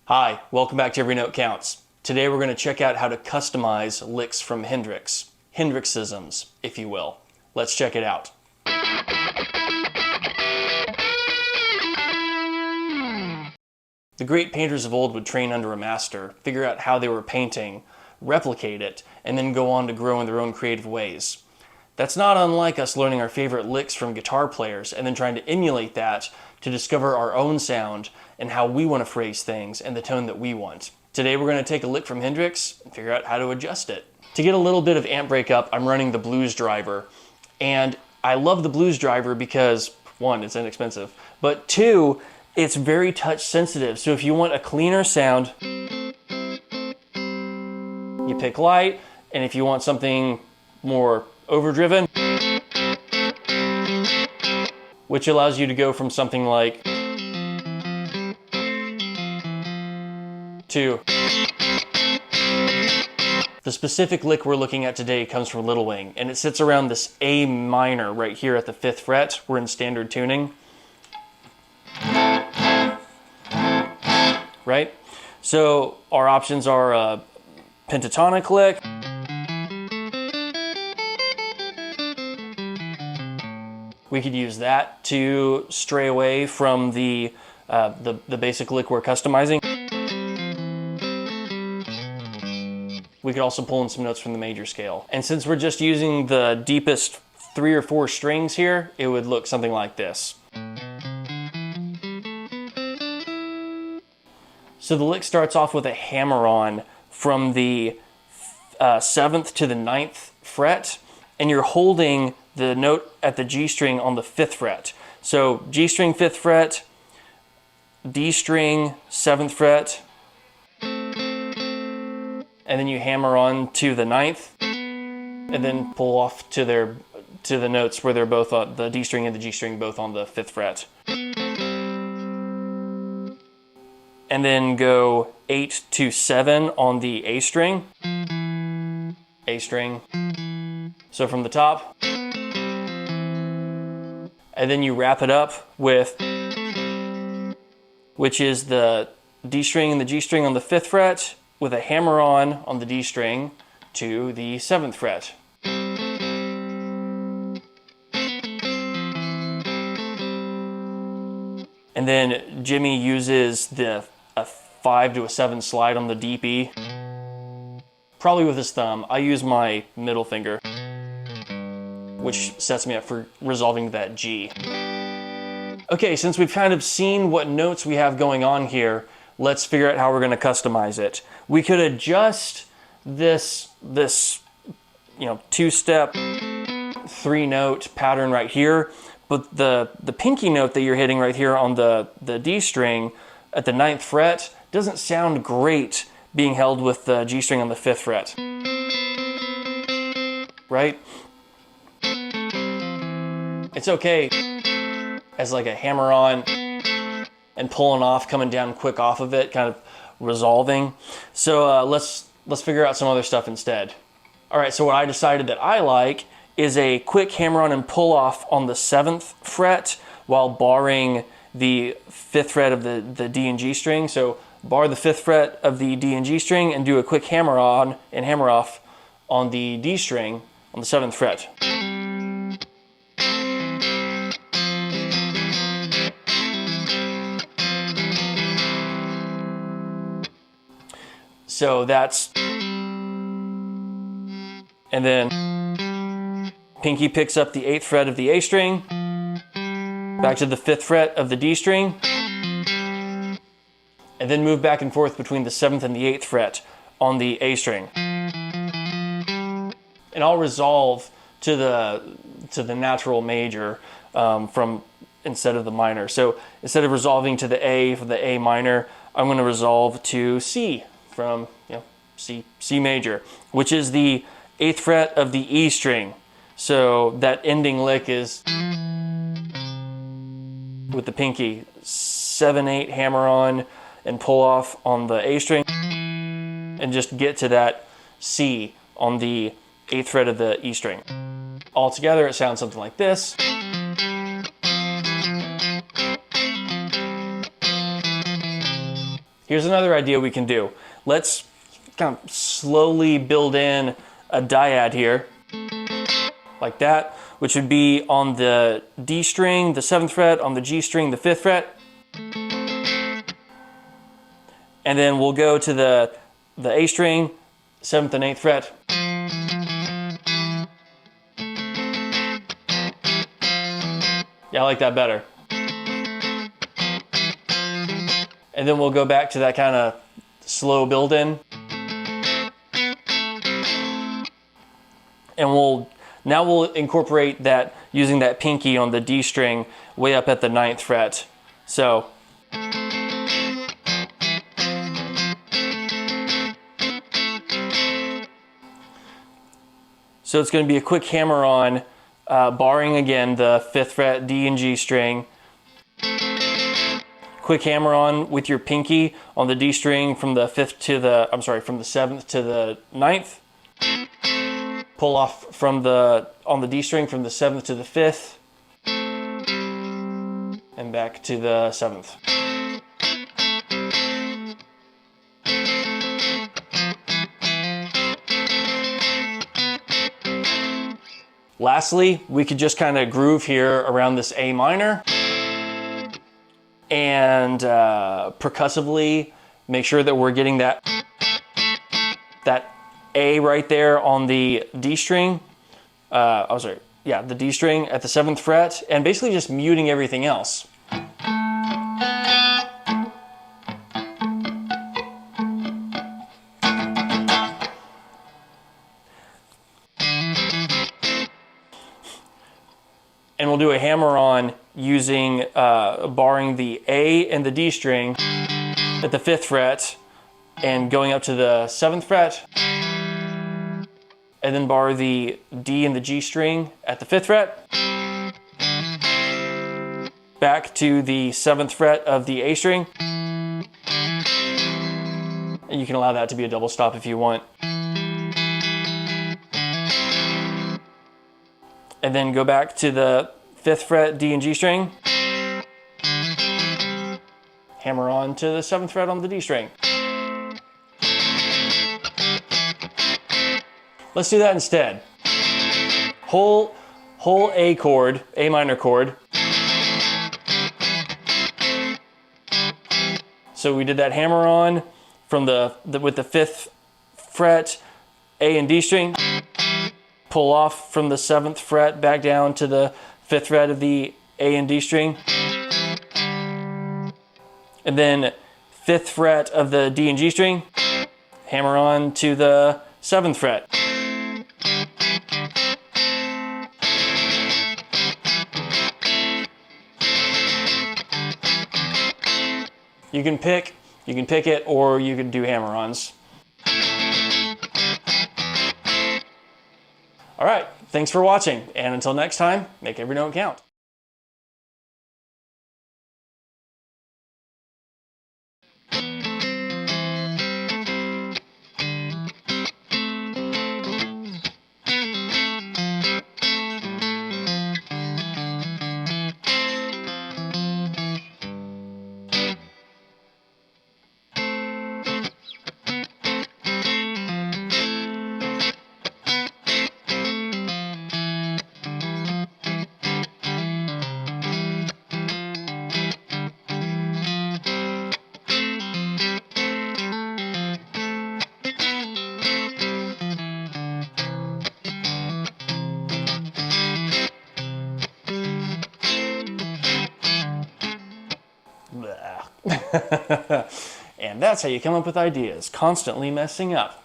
Hi, welcome back to Every Note Counts. Today we're going to check out how to customize licks from Hendrix. Hendrixisms, if you will. Let's check it out. The great painters of old would train under a master, figure out how they were painting, replicate it, and then go on to grow in their own creative ways. That's not unlike us learning our favorite licks from guitar players and then trying to emulate that to discover our own sound and how we want to phrase things and the tone that we want. Today we're going to take a lick from Hendrix and figure out how to adjust it. To get a little bit of amp breakup, I'm running the blues driver. And I love the blues driver because, one, it's inexpensive, but two, it's very touch sensitive. So if you want a cleaner sound, you pick light, and if you want something more overdriven, which allows you to go from something like to. The specific lick we're looking at today comes from Little Wing, and it sits around this A minor right here at the 5th fret. We're in standard tuning. Right? So our options are a pentatonic lick, we could use that to stray away from the basic lick we're customizing. We could also pull in some notes from the major scale. And since we're just using the deepest 3 or 4 strings here, it would look something like this. So the lick starts off with a hammer-on from the 7th to the 9th fret, and you're holding the note at the G string on the 5th fret. So G string 5th fret, D string 7th fret, and then you hammer on to the 9th, and then pull off to the notes where they're both on the D string and the G string both on the 5th fret. And then go 8 to 7 on the A string. A string. So from the top. And then you wrap it up with, which is the D string and the G string on the 5th fret with a hammer on the D string to the 7th fret. And then Jimi uses a 5 to a 7 slide on the deep E, probably with his thumb. I use my middle finger, which sets me up for resolving that G. Okay, since we've kind of seen what notes we have going on here, let's figure out how we're going to customize it. We could adjust this 2-step 3-note pattern right here, but the pinky note that you're hitting right here on the D string at the 9th fret doesn't sound great being held with the G string on the 5th fret. Right? It's okay as like a hammer on and pulling off, coming down quick off of it, kind of resolving. So let's figure out some other stuff instead. All right, so what I decided that I like is a quick hammer on and pull off on the 7th fret while barring the 5th fret of the D and G string. So bar the 5th fret of the D and G string and do a quick hammer on and hammer off on the D string on the 7th fret. So that's, and then pinky picks up the 8th fret of the A string, back to the 5th fret of the D string, and then move back and forth between the 7th and the 8th fret on the A string. And I'll resolve to the natural major from instead of the minor. So instead of resolving to the A for the A minor, I'm going to resolve to C from C major, which is the 8th fret of the E string. So that ending lick is with the pinky 7/8 hammer on and pull off on the A string and just get to that C on the 8th fret of the E string. All together it sounds something like this. Here's another idea we can do. Let's kind of slowly build in a dyad here, like that, which would be on the D string, the 7th fret, on the G string, the 5th fret. And then we'll go to the A string, 7th and 8th fret. Yeah, I like that better. And then we'll go back to that kind of slow build in. And now we'll incorporate that using that pinky on the D string way up at the 9th fret. So it's going to be a quick hammer on, barring again the 5th fret D and G string. Quick hammer on with your pinky on the D string from the 5th to the, from the 7th to the 9th. Pull off on the D string from the 7th to the 5th. And back to the 7th. Lastly, we could just kind of groove here around this A minor and percussively make sure that we're getting that A right there on the D string. The D string at the 7th fret, and basically just muting everything else. And we'll do a hammer on using, barring the A and the D string at the 5th fret and going up to the 7th fret, and then bar the D and the G string at the 5th fret, back to the 7th fret of the A string, and you can allow that to be a double stop if you want. And then go back to the 5th fret D and G string, hammer on to the 7th fret on the D string. Let's do that instead. Whole A chord, A minor chord. So we did that hammer on from with the 5th fret, A and D string. Pull off from the 7th fret back down to the 5th fret of the A and D string. And then 5th fret of the D and G string, hammer on to the 7th fret. You can pick it, or you can do hammer-ons. All right, thanks for watching, and until next time, make every note count. And that's how you come up with ideas, constantly messing up.